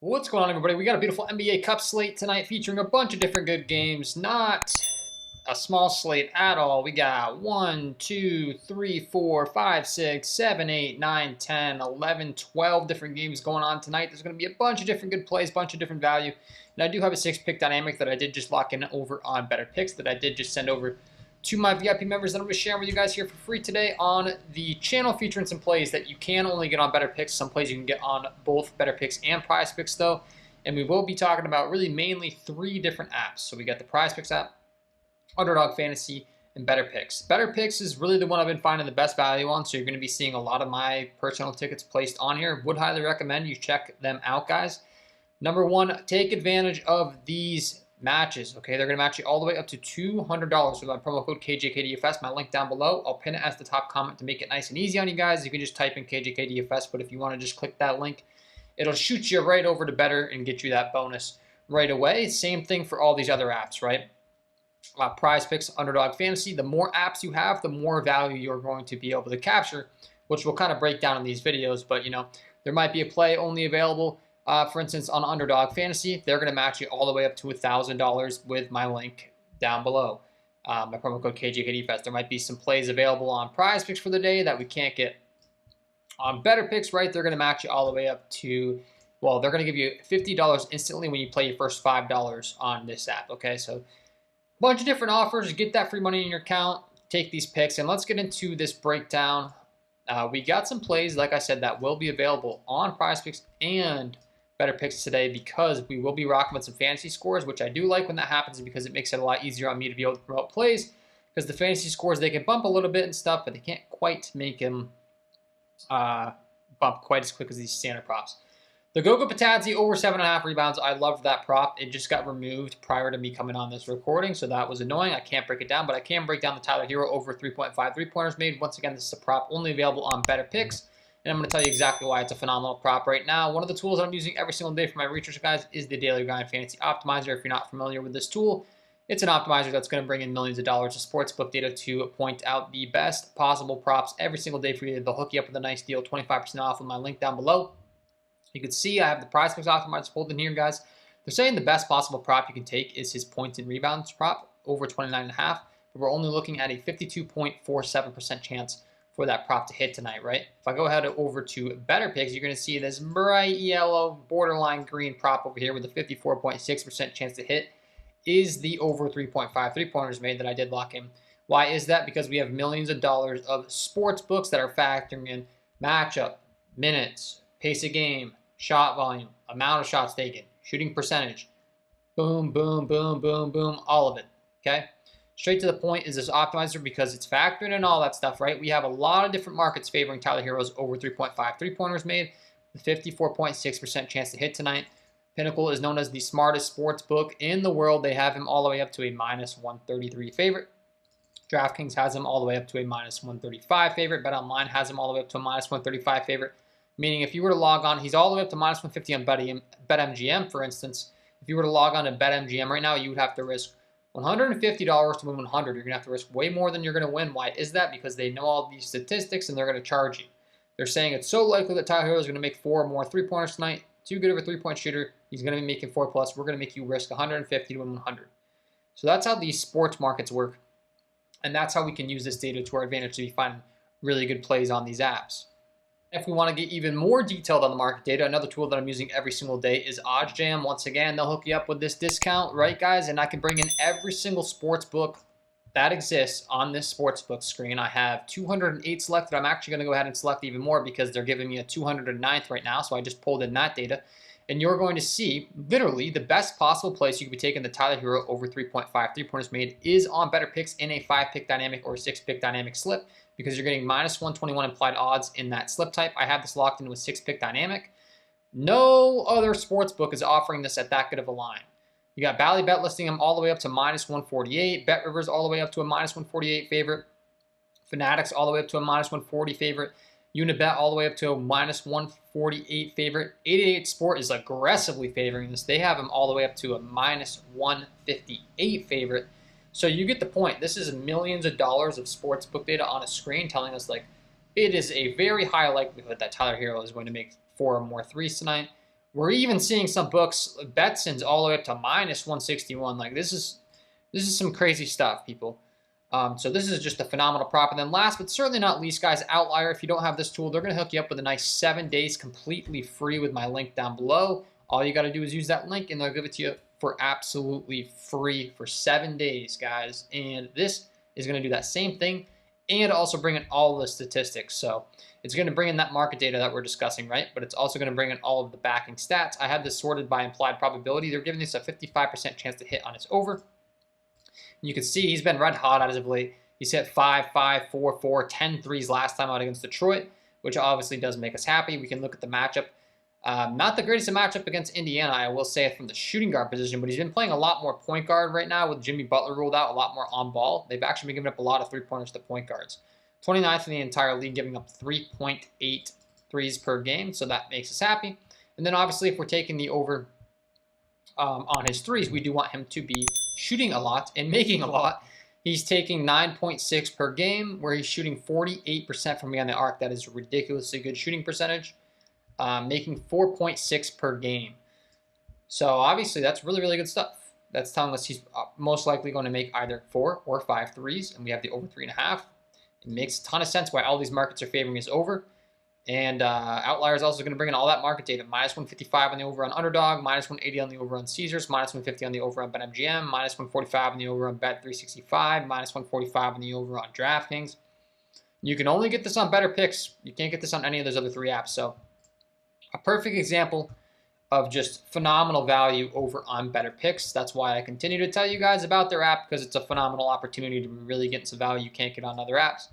What's going on, everybody? We got a beautiful NBA Cup slate tonight featuring a bunch of different good games. Not a small slate at all. We got 1, 2, 3, 4, 5, 6, 7, 8, 9, 10, 11, 12 different games going on tonight. There's going to be a bunch of different good plays, bunch of different value. And I do have a 6-pick dynamic that I did just lock in over on Betr that I did just send over to my VIP members that I'm going to share with you guys here for free today on the channel, featuring some plays that you can only get on Betr. Some plays you can get on both Betr and Prizepicks though. And we will be talking about really mainly 3 different apps. So we got the Prizepicks app, Underdog Fantasy, and Betr. Betr is really the one I've been finding the best value on, so you're going to be seeing a lot of my personal tickets placed on here. Would highly recommend you check them out, guys. Number 1, take advantage of these matches. Okay, they're going to match you all the way up to $200 with my promo code KJKDFS. My link down below. I'll pin it as the top comment to make it nice and easy on you guys. You can just type in KJKDFS, but if you want to just click that link, it'll shoot you right over to Betr and get you that bonus right away. Same thing for all these other apps, right? Prizepicks, Underdog Fantasy. The more apps you have, the more value you're going to be able to capture, which we'll kind of break down in these videos. But, you know, there might be a play only available, for instance, on Underdog Fantasy. They're going to match you all the way up to $1,000 with my link down below, my promo code KJKDFest. There might be some plays available on Prizepicks for the day that we can't get on Betr, right? They're going to match you all the way up to, well, they're going to give you $50 instantly when you play your first $5 on this app, okay? So bunch of different offers. Get that free money in your account. Take these picks, and let's get into this breakdown. We got some plays, like I said, that will be available on Prizepicks and Betr today, because we will be rocking with some fantasy scores, which I do like when that happens because it makes it a lot easier on me to be able to promote plays, because the fantasy scores, they can bump a little bit and stuff, but they can't quite make them bump quite as quick as these standard props. The Goga Patadze over 7.5 rebounds. I loved that prop. It just got removed prior to me coming on this recording, so that was annoying. I can't break it down, but I can break down the Tyler Hero over 3.5 3-pointers made. Once again, this is a prop only available on Betr, and I'm going to tell you exactly why it's a phenomenal prop right now. One of the tools I'm using every single day for my research, guys, is the Daily Grind Fantasy Optimizer. If you're not familiar with this tool, it's an optimizer that's going to bring in millions of dollars of sportsbook data to point out the best possible props every single day for you. They'll hook you up with a nice deal, 25% off with my link down below. You can see I have the Prizepicks optimizer pulled in here, guys. They're saying the best possible prop you can take is his points and rebounds prop, over 29.5, but we're only looking at a 52.47% chance for that prop to hit tonight, right? If I go ahead over to Betr, you're going to see this bright yellow, borderline green prop over here with a 54.6% chance to hit is the over 3.5 3-pointers made that I did lock in. Why is that? Because we have millions of dollars of sports books that are factoring in matchup, minutes, pace of game, shot volume, amount of shots taken, shooting percentage, boom, boom, boom, boom, boom, all of it, okay? Straight to the point is this optimizer, because it's factoring in all that stuff, right? We have a lot of different markets favoring Tyler Hero's over 3.5 3-pointers made, with 54.6% chance to hit tonight. Pinnacle is known as the smartest sports book in the world. They have him all the way up to a -133 favorite. DraftKings has him all the way up to a -135 favorite. BetOnline has him all the way up to a -135 favorite. Meaning if you were to log on, he's all the way up to -150 on BetMGM, for instance. If you were to log on to BetMGM right now, you would have to risk $150 to win 100. You're going to have to risk way more than you're going to win. Why is that? Because they know all these statistics and they're going to charge you. They're saying it's so likely that Tyler Hero is going to make 4 or more 3-pointers tonight. Too good of a 3-point shooter. He's going to be making 4+. We're going to make you risk 150 to win 100. So that's how these sports markets work. And that's how we can use this data to our advantage to be finding really good plays on these apps. If we want to get even more detailed on the market data, another tool that I'm using every single day is OddsJam. Once again, they'll hook you up with this discount, right, guys? And I can bring in every single sports book that exists on this sportsbook screen. I have 208 selected. I'm actually going to go ahead and select even more because they're giving me a 209th right now. So I just pulled in that data. And you're going to see literally the best possible place you could be taking the Tyler Hero over 3.5 3-pointers made is on Betr in a 5-pick dynamic or a 6-pick dynamic slip, because you're getting -121 implied odds in that slip type. I have this locked into a 6-pick dynamic. No other sportsbook is offering this at that good of a line. You got Ballybet listing them all the way up to -148. Bet Rivers all the way up to a -148 favorite. Fanatics all the way up to a -140 favorite. Unibet all the way up to a -148 favorite. 888 Sport is aggressively favoring this. They have them all the way up to a -158 favorite. So you get the point. This is millions of dollars of sportsbook data on a screen telling us, like, it is a very high likelihood that Tyler Hero is going to make 4 or more threes tonight. We're even seeing some books, Betson's all the way up to minus 161. Like this is some crazy stuff, people. So this is just a phenomenal prop. And then last but certainly not least, guys, Outlier. If you don't have this tool, they're going to hook you up with a nice 7 days completely free with my link down below. All you got to do is use that link, and they'll give it to you for absolutely free for 7 days, guys. And this is going to do that same thing and also bring in all the statistics. So it's going to bring in that market data that we're discussing, right? But it's also going to bring in all of the backing stats. I have this sorted by implied probability. They're giving this a 55% chance to hit on its over. You can see he's been red hot as of late. He's hit 5, 5, 4, 4, 10 threes last time out against Detroit, which obviously does make us happy. We can look at the matchup. Not the greatest matchup against Indiana, I will say, from the shooting guard position, but he's been playing a lot more point guard right now with Jimmy Butler ruled out, a lot more on ball. They've actually been giving up a lot of three-pointers to point guards. 29th in the entire league, giving up 3.8 threes per game, so that makes us happy. And then obviously if we're taking the over on his threes, we do want him to be shooting a lot and making a lot. He's taking 9.6 per game, where he's shooting 48% from beyond the arc. That is a ridiculously good shooting percentage. Making 4.6 per game. So obviously that's really, really good stuff. That's telling us he's most likely going to make either 4 or 5 threes, and we have the over 3.5. It makes a ton of sense why all these markets are favoring his over. And Outlier is also going to bring in all that market data. Minus 155 on the over on Underdog, minus 180 on the over on Caesars, minus 150 on the over on BetMGM, minus 145 on the over on Bet365, minus 145 on the over on DraftKings. You can only get this on Betr. You can't get this on any of those other 3 apps. So a perfect example of just phenomenal value over on Betr. That's why I continue to tell you guys about their app, because it's a phenomenal opportunity to really get some value you can't get on other apps.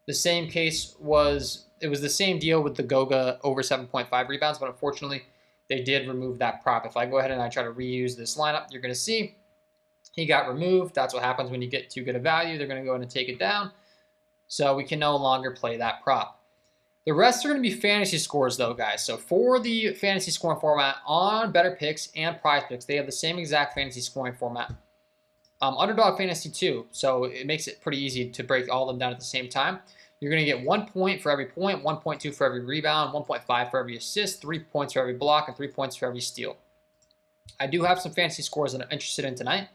The same case was, it was the same deal with the Goga over 7.5 rebounds, but unfortunately they did remove that prop. If I go ahead and I try to reuse this lineup, you're going to see he got removed. That's what happens when you get too good a value. They're going to go ahead and take it down. So we can no longer play that prop. The rest are going to be fantasy scores, though, guys. So for the fantasy scoring format on Betr and Prizepicks, they have the same exact fantasy scoring format. Underdog Fantasy too, so it makes it pretty easy to break all of them down at the same time. You're going to get 1 point for every point, 1.2 for every rebound, 1.5 for every assist, 3 points for every block, and 3 points for every steal. I do have some fantasy scores that I'm interested in tonight.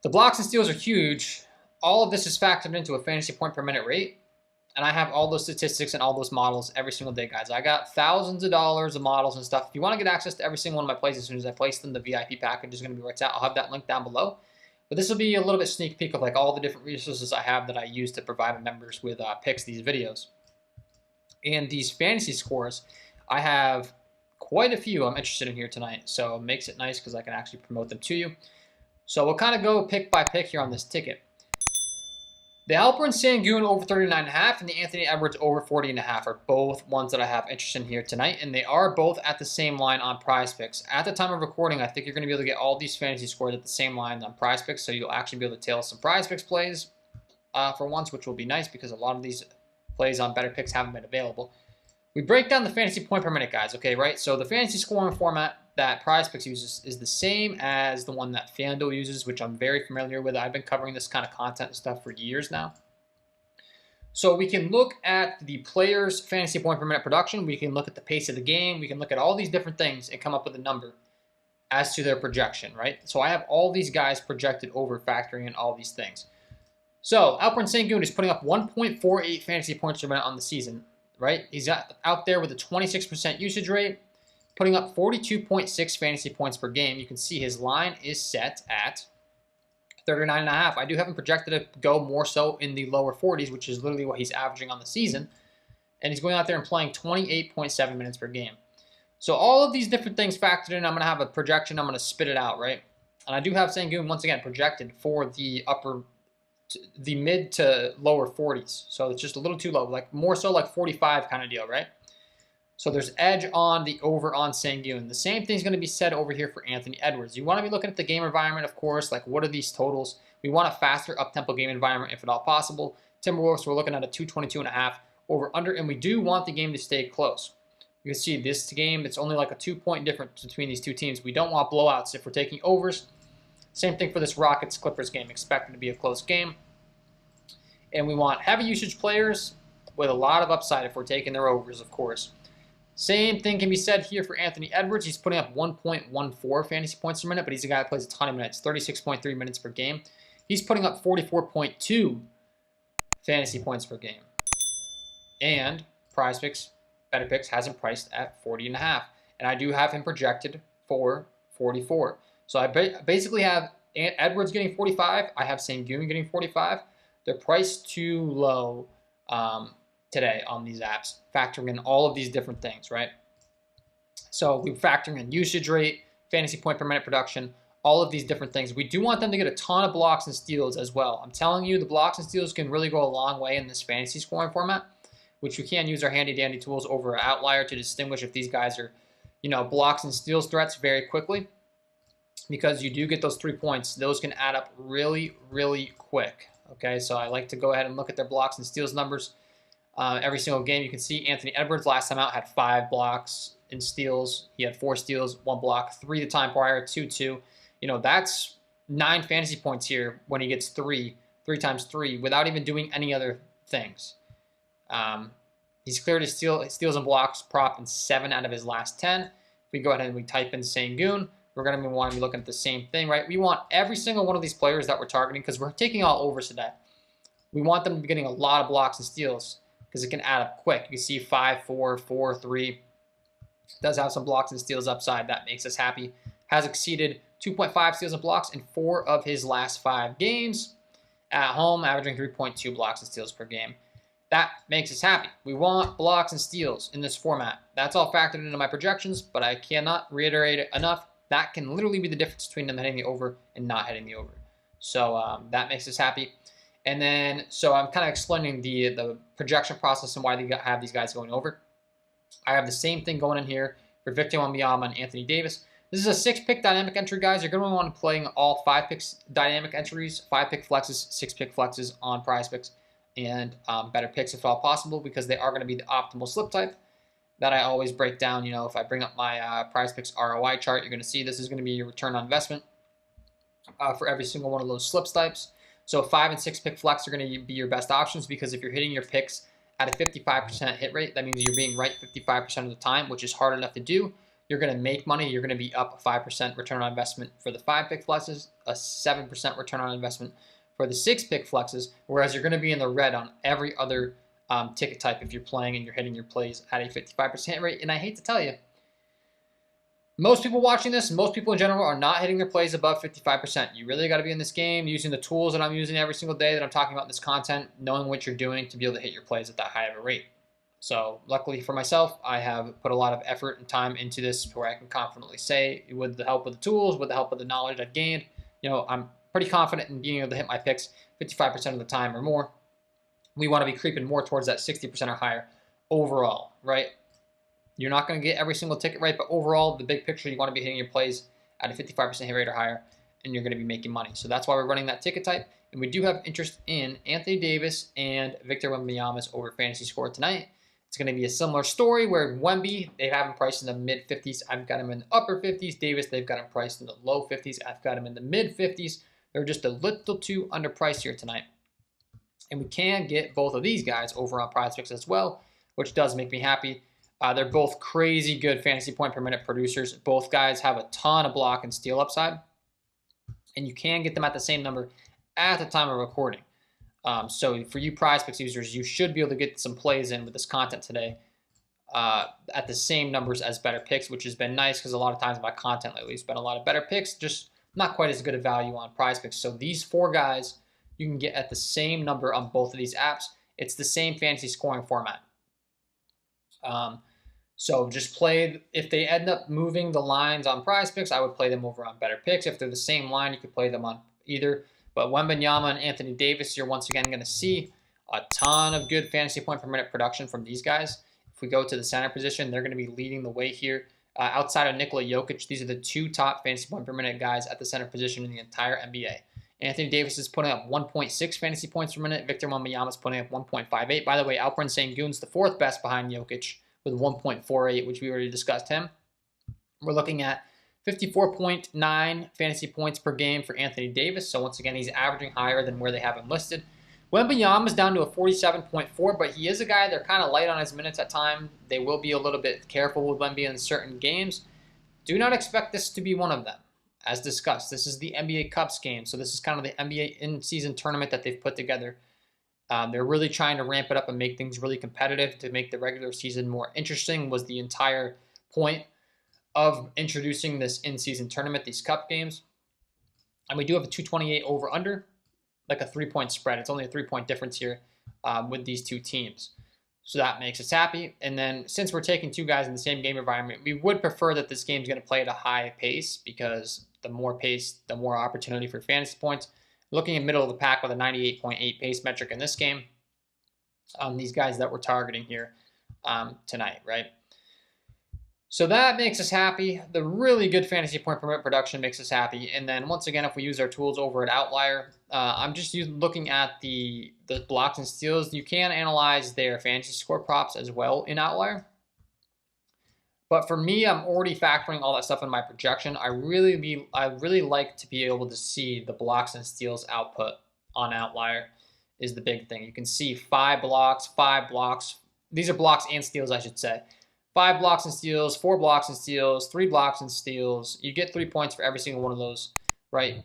The blocks and steals are huge. All of this is factored into a fantasy point per minute rate. And I have all those statistics and all those models every single day, guys. I got thousands of dollars of models and stuff. If you want to get access to every single one of my plays as soon as I place them, the VIP package is going to be where it's at. I'll have that link down below. But this will be a little bit sneak peek of like all the different resources I have that I use to provide my members with picks these videos. And these fantasy scores, I have quite a few I'm interested in here tonight. So it makes it nice because I can actually promote them to you. So we'll kind of go pick by pick here on this ticket. The Alperen Sengun over 39.5 and the Anthony Edwards over 40.5 are both ones that I have interest in here tonight, and they are both at the same line on Prizepicks. At the time of recording, I think you're going to be able to get all these fantasy scores at the same line on Prizepicks, so you'll actually be able to tail some Prizepicks plays for once, which will be nice because a lot of these plays on Betr haven't been available. We break down the fantasy point per minute, guys, okay, right? So the fantasy scoring format that Prizepicks uses is the same as the one that FanDuel uses, which I'm very familiar with. I've been covering this kind of content and stuff for years now. So we can look at the players' fantasy point per minute production. We can look at the pace of the game. We can look at all these different things and come up with a number as to their projection, right? So I have all these guys projected over, factoring in all these things. So Alperen Sengun is putting up 1.48 fantasy points per minute on the season, right? He's out there with a 26% usage rate, putting up 42.6 fantasy points per game. You can see his line is set at 39.5. I do have him projected to go more so in the lower 40s, which is literally what he's averaging on the season. And he's going out there and playing 28.7 minutes per game. So all of these different things factored in, I'm going to have a projection. I'm going to spit it out, right? And I do have Sengun, once again, projected for the mid to lower 40s. So it's just a little too low, like more so like 45 kind of deal, right? So there's edge on the over on Sengun. The same thing's going to be said over here for Anthony Edwards. You want to be looking at the game environment, of course. Like, what are these totals? We want a faster up-tempo game environment if at all possible. Timberwolves, we're looking at a 222.5 over-under, and we do want the game to stay close. You can see this game, it's only like a 2-point difference between these two teams. We don't want blowouts if we're taking overs. Same thing for this Rockets-Clippers game. Expect it to be a close game. And we want heavy usage players with a lot of upside if we're taking their overs, of course. Same thing can be said here for Anthony Edwards. He's putting up 1.14 fantasy points per minute, but he's a guy that plays a ton of minutes, 36.3 minutes per game. He's putting up 44.2 fantasy points per game. And Prizepicks, Betr has him priced at 40.5. And I do have him projected for 44. So I basically have Edwards getting 45. I have Sengun getting 45. They're priced too low today on these apps, factoring in all of these different things, right? So we're factoring in usage rate, fantasy point per minute production, all of these different things. We do want them to get a ton of blocks and steals as well. I'm telling you, the blocks and steals can really go a long way in this fantasy scoring format, which we can use our handy dandy tools over an outlier to distinguish if these guys are, blocks and steals threats very quickly, because you do get those 3 points. Those can add up really, really quick. Okay, so I like to go ahead and look at their blocks and steals numbers. Every single game, you can see Anthony Edwards last time out had 5 blocks and steals. He had 4 steals, 1 block, 3 the time prior, 2-2. That's 9 fantasy points here when he gets 3 times 3 without even doing any other things. He's cleared his steals and blocks prop in 7 out of his last 10. If we go ahead and we type in Sengun, we're going to want to be looking at the same thing, right? We want every single one of these players that we're targeting, because we're taking all overs today. We want them to be getting a lot of blocks and steals, because it can add up quick. You can see 5, 4, 4, 3. Does have some blocks and steals upside. That makes us happy. Has exceeded 2.5 steals and blocks in 4 of his last 5 games. At home, averaging 3.2 blocks and steals per game. That makes us happy. We want blocks and steals in this format. That's all factored into my projections, but I cannot reiterate it enough. That can literally be the difference between them hitting the over and not hitting the over. So that makes us happy. And then, so I'm kind of explaining the projection process and why they have these guys going over. I have the same thing going in here for Victor Wembanyama and Anthony Davis. This is a 6-pick dynamic entry, guys. You're going to want to play all 5 picks dynamic entries, 5-pick flexes, 6-pick flexes on Prizepicks, and Betr picks if all possible, because they are going to be the optimal slip type that I always break down. If I bring up my Prizepicks ROI chart, you're going to see this is going to be your return on investment for every single one of those slip types. So 5 and 6 pick flex are going to be your best options, because if you're hitting your picks at a 55% hit rate, that means you're being right 55% of the time, which is hard enough to do. You're going to make money. You're going to be up 5% return on investment for the 5-pick flexes, a 7% return on investment for the 6-pick flexes, whereas you're going to be in the red on every other ticket type if you're playing and you're hitting your plays at a 55% hit rate. And I hate to tell you, most people watching this, most people in general, are not hitting their plays above 55%. You really got to be in this game using the tools that I'm using every single day that I'm talking about in this content, knowing what you're doing to be able to hit your plays at that high of a rate. So luckily for myself, I have put a lot of effort and time into this where I can confidently say, with the help of the tools, with the help of the knowledge I've gained, I'm pretty confident in being able to hit my picks 55% of the time or more. We want to be creeping more towards that 60% or higher overall, right? You're not going to get every single ticket right, but overall, the big picture, you want to be hitting your plays at a 55% hit rate or higher, and you're going to be making money. So that's why we're running that ticket type. And we do have interest in Anthony Davis and Victor Wembanyama's over fantasy score tonight. It's going to be a similar story where Wemby, they have him priced in the mid-50s. I've got him in the upper 50s. Davis, they've got him priced in the low 50s. I've got him in the mid-50s. They're just a little too underpriced here tonight. And we can get both of these guys over on Prizepicks as well, which does make me happy. They're both crazy good fantasy point per minute producers. Both guys have a ton of block and steal upside. And you can get them at the same number at the time of recording. So for you Prizepicks users, you should be able to get some plays in with this content today at the same numbers as Betr picks, which has been nice, because a lot of times my content lately has been a lot of Betr picks, just not quite as good a value on Prizepicks. So these 4 guys you can get at the same number on both of these apps. It's the same fantasy scoring format. So just play, if they end up moving the lines on Prizepicks, I would play them over on Betr picks. If they're the same line, you could play them on either. But Wembanyama and Anthony Davis, you're once again going to see a ton of good fantasy point per minute production from these guys. If we go to the center position, they're going to be leading the way here. Outside of Nikola Jokic, these are the 2 top fantasy point per minute guys at the center position in the entire NBA. Anthony Davis is putting up 1.6 fantasy points per minute. Victor Wembanyama is putting up 1.58. By the way, Alperen Sengun's the 4th best behind Jokic with 1.48, which we already discussed him. We're looking at 54.9 fantasy points per game for Anthony Davis. So once again, he's averaging higher than where they have him listed. Wembanyama's down to a 47.4, but he is a guy, they're kind of light on his minutes at time. They will be a little bit careful with Wemby in certain games. Do not expect this to be one of them. As discussed, this is the NBA Cups game, so this is kind of the NBA in-season tournament that they've put together. They're really trying to ramp it up and make things really competitive to make the regular season more interesting was the entire point of introducing this in-season tournament, these cup games. And we do have a 228 over-under, like a 3-point spread. It's only a 3-point difference here with these two teams. So that makes us happy. And then since we're taking two guys in the same game environment, we would prefer that this game's going to play at a high pace because the more pace, the more opportunity for fantasy points. Looking in middle of the pack with a 98.8 pace metric in this game, these guys that we're targeting here tonight, right? So that makes us happy. The really good fantasy point per minute production makes us happy. And then once again, if we use our tools over at Outlier, I'm just looking at the blocks and steals. You can analyze their fantasy score props as well in Outlier. But for me, I'm already factoring all that stuff in my projection. I really like to be able to see the blocks and steals output on Outlier is the big thing. You can see 5 blocks. These are blocks and steals, I should say. 5 blocks and steals, 4 blocks and steals, 3 blocks and steals. You get 3 points for every single one of those, right?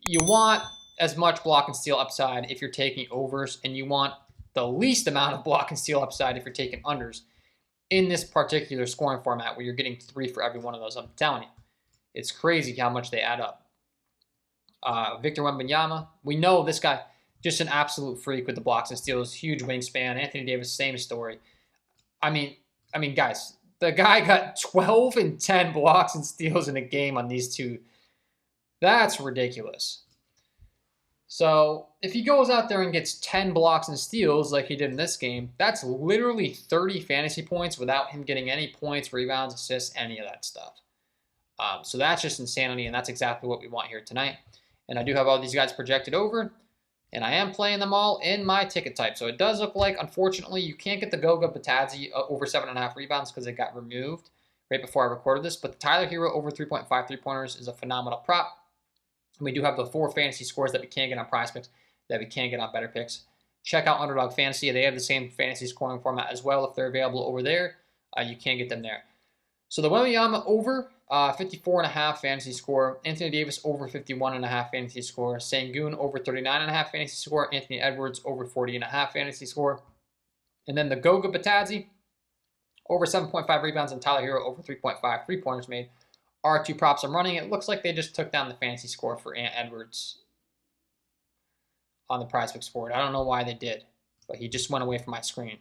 You want as much block and steal upside if you're taking overs, and you want the least amount of block and steal upside if you're taking unders in this particular scoring format where you're getting 3 for every one of those. I'm telling you, it's crazy how much they add up. Victor Wembanyama, we know this guy, just an absolute freak with the blocks and steals, huge wingspan. Anthony Davis, same story. I mean, guys, the guy got 12 and 10 blocks and steals in a game on these two. That's ridiculous. So if he goes out there and gets 10 blocks and steals like he did in this game, that's literally 30 fantasy points without him getting any points, rebounds, assists, any of that stuff. So that's just insanity, and that's exactly what we want here tonight. And I do have all these guys projected over, and I am playing them all in my ticket type. So it does look like, unfortunately, you can't get the Goga Batadze over 7.5 rebounds because it got removed right before I recorded this. But the Tyler Hero over 3.5 3-pointers is a phenomenal prop. And we do have the 4 fantasy scores that we can't get on Prizepicks, that we can't get on Betr. Check out Underdog Fantasy. They have the same fantasy scoring format as well. If they're available over there, you can get them there. So the Wembanyama over 54.5 fantasy score. Anthony Davis over 51.5 fantasy score. Sengun over 39.5 fantasy score. Anthony Edwards over 40.5 fantasy score. And then the Goga Batadze over 7.5 rebounds and Tyler Hero over 3.5 3-pointers made. Are 2 props I'm running. It looks like they just took down the fantasy score for Ant Edwards on the Prizepicks board. I don't know why they did, but he just went away from my screen.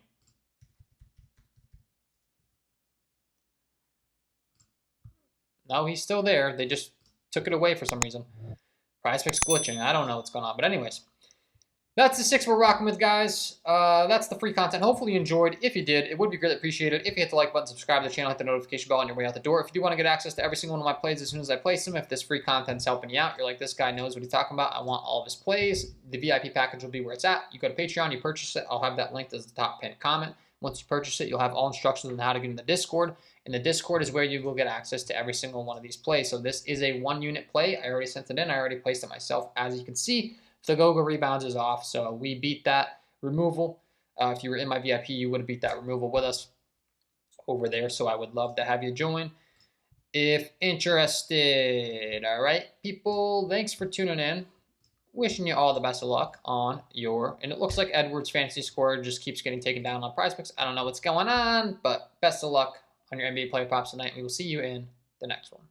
No, he's still there. They just took it away for some reason. Prizepicks glitching. I don't know what's going on. But anyways, that's the 6 we're rocking with, guys. That's the free content. Hopefully you enjoyed. If you did, it would be greatly appreciated if you hit the like button, subscribe to the channel, hit the notification bell on your way out the door. If you do want to get access to every single one of my plays as soon as I place them, if this free content's helping you out, you're like, this guy knows what he's talking about, I want all of his plays, the VIP package will be where it's at. You go to Patreon, you purchase it. I'll have that linked as the top pinned comment. Once you purchase it, you'll have all instructions on how to get in the Discord. And the Discord is where you will get access to every single one of these plays. So this is a 1-unit play. I already sent it in. I already placed it myself, as you can see. The Goga rebounds is off, so we beat that removal. If you were in my VIP, you would have beat that removal with us over there, so I would love to have you join if interested. All right, people, thanks for tuning in. Wishing you all the best of luck on your, and it looks like Edwards' fantasy score just keeps getting taken down on Prizepicks. I don't know what's going on, but best of luck on your NBA player props tonight. We will see you in the next one.